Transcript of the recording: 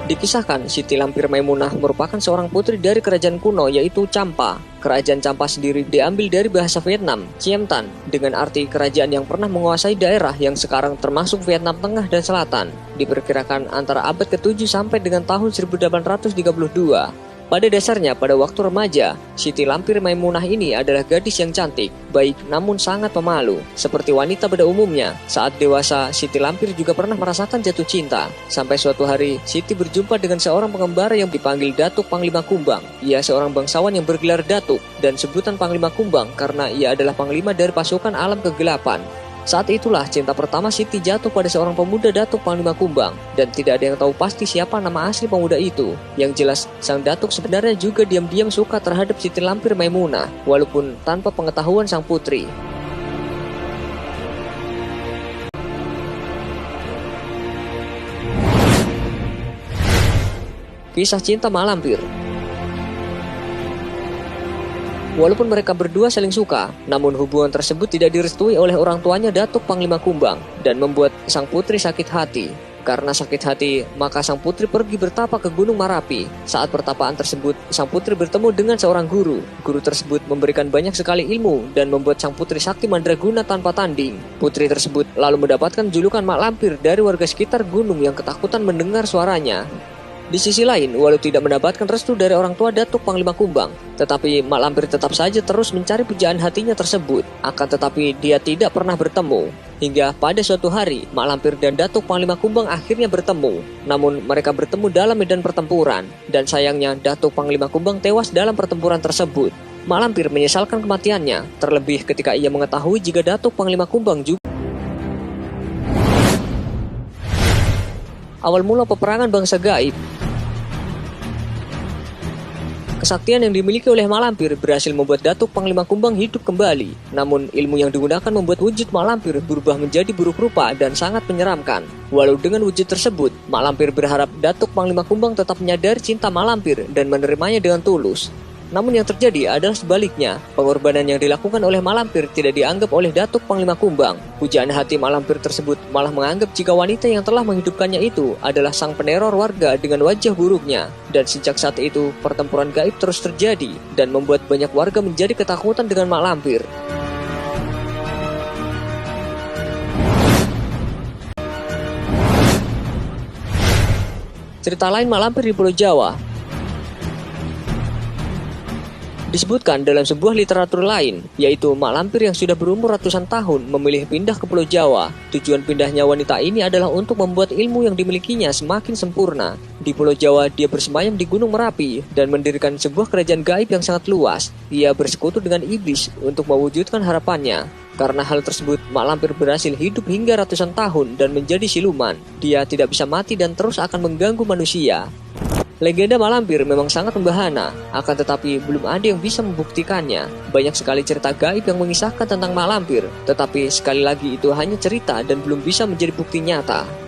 Dikisahkan, Siti Lampir Maimunah merupakan seorang putri dari kerajaan kuno yaitu Champa. Kerajaan Champa sendiri diambil dari bahasa Vietnam, Chiem Tan, dengan arti kerajaan yang pernah menguasai daerah yang sekarang termasuk Vietnam Tengah dan Selatan. Diperkirakan antara abad ke-7 sampai dengan tahun 1832. Pada dasarnya, pada waktu remaja, Siti Lampir Maimunah ini adalah gadis yang cantik, baik namun sangat pemalu. Seperti wanita pada umumnya, saat dewasa, Siti Lampir juga pernah merasakan jatuh cinta. Sampai suatu hari, Siti berjumpa dengan seorang pengembara yang dipanggil Datuk Panglima Kumbang. Ia seorang bangsawan yang bergelar Datuk, dan sebutan Panglima Kumbang karena ia adalah panglima dari pasukan alam kegelapan. Saat itulah cinta pertama Siti jatuh pada seorang pemuda Datuk Panglima Kumbang, dan tidak ada yang tahu pasti siapa nama asli pemuda itu. Yang jelas, sang Datuk sebenarnya juga diam-diam suka terhadap Siti Lampir Maimunah, walaupun tanpa pengetahuan sang putri. Kisah cinta Mak Lampir. Walaupun mereka berdua saling suka, namun hubungan tersebut tidak direstui oleh orang tuanya Datuk Panglima Kumbang dan membuat sang putri sakit hati. Karena sakit hati, maka sang putri pergi bertapa ke Gunung Marapi. Saat pertapaan tersebut, sang putri bertemu dengan seorang guru. Guru tersebut memberikan banyak sekali ilmu dan membuat sang putri sakti mandraguna tanpa tanding. Putri tersebut lalu mendapatkan julukan Mak Lampir dari warga sekitar gunung yang ketakutan mendengar suaranya. Di sisi lain, walau tidak mendapatkan restu dari orang tua Datuk Panglima Kumbang, tetapi Mak Lampir tetap saja terus mencari pujaan hatinya tersebut. Akan tetapi dia tidak pernah bertemu. Hingga pada suatu hari, Mak Lampir dan Datuk Panglima Kumbang akhirnya bertemu. Namun mereka bertemu dalam medan pertempuran, dan sayangnya Datuk Panglima Kumbang tewas dalam pertempuran tersebut. Mak Lampir menyesalkan kematiannya, terlebih ketika ia mengetahui jika Datuk Panglima Kumbang juga. Awal mula peperangan bangsa gaib. Kesaktian yang dimiliki oleh Mak Lampir berhasil membuat Datuk Panglima Kumbang hidup kembali. Namun ilmu yang digunakan membuat wujud Mak Lampir berubah menjadi buruk rupa dan sangat menyeramkan. Walau dengan wujud tersebut, Mak Lampir berharap Datuk Panglima Kumbang tetap menyadari cinta Mak Lampir dan menerimanya dengan tulus. Namun yang terjadi adalah sebaliknya. Pengorbanan yang dilakukan oleh Mak Lampir tidak dianggap oleh Datuk Panglima Kumbang. Pujaan hati Mak Lampir tersebut malah menganggap jika wanita yang telah menghidupkannya itu adalah sang peneror warga dengan wajah buruknya. Dan sejak saat itu, pertempuran gaib terus terjadi dan membuat banyak warga menjadi ketakutan dengan Mak Lampir. Cerita lain Mak Lampir di Pulau Jawa. Disebutkan dalam sebuah literatur lain, yaitu Mak Lampir yang sudah berumur ratusan tahun memilih pindah ke Pulau Jawa. Tujuan pindahnya wanita ini adalah untuk membuat ilmu yang dimilikinya semakin sempurna. Di Pulau Jawa, dia bersemayam di Gunung Merapi dan mendirikan sebuah kerajaan gaib yang sangat luas. Ia bersekutu dengan iblis untuk mewujudkan harapannya. Karena hal tersebut, Mak Lampir berhasil hidup hingga ratusan tahun dan menjadi siluman. Dia tidak bisa mati dan terus akan mengganggu manusia. Legenda Mak Lampir memang sangat membahana, akan tetapi belum ada yang bisa membuktikannya. Banyak sekali cerita gaib yang mengisahkan tentang Mak Lampir, tetapi sekali lagi itu hanya cerita dan belum bisa menjadi bukti nyata.